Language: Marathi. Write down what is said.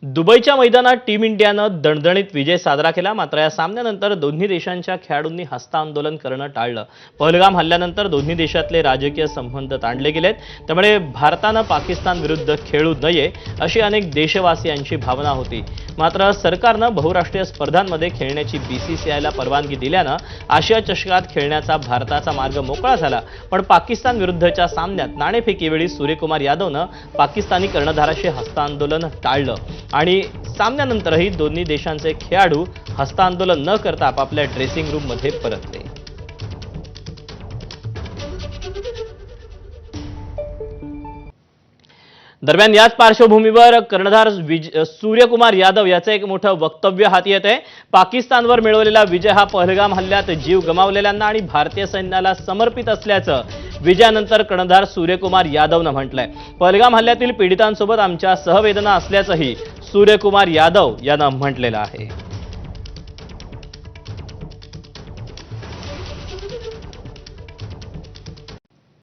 दुबईच्या मैदानात टीम इंडियानं दणदणीत विजय साजरा केला। मात्र या सामन्यानंतर दोन्ही देशांच्या खेळाडूंनी हस्तांदोलन करणं टाळलं। पहलगाम हल्ल्यानंतर दोन्ही देशातले राजकीय संबंध ताणले गेलेत। त्यामुळे भारतानं पाकिस्तान विरुद्ध खेळू नये अशी अनेक देशवासियांची भावना होती। मात्र सरकारनं बहुराष्ट्रीय स्पर्धांमध्ये खेळण्याची बीसीसीआयला परवानगी दिल्यानं आशिया चषकात खेळण्याचा भारताचा मार्ग मोकळा झाला। पण पाकिस्तान विरुद्धच्या सामन्यात नाणेफेकीवेळी सूर्यकुमार यादवनं पाकिस्तानी कर्णधाराशी हस्तांदोलन टाळलं आणि सामन्यानंतरही दोन्ही देशांचे खेळाडू हस्तांदोलन न करता आपापल्या ड्रेसिंग रूममध्ये परतले। दरम्यान याच पार्श्वभूमीवर कर्णधार सूर्यकुमार यादव याचं एक मोठं वक्तव्य हाती येत आहे। पाकिस्तानवर मिळवलेला विजय हा पहलगाम हल्ल्यात जीव गमावलेल्यांना आणि भारतीय सैन्याला समर्पित असल्याचं विजयानंतर कर्णधार सूर्यकुमार यादवनं म्हटलंय। पहलगाम हल्ल्यातील पीडितांसोबत आमच्या सहवेदना असल्याचंही सूर्यकुमार यादव यानं म्हटलेलं आहे।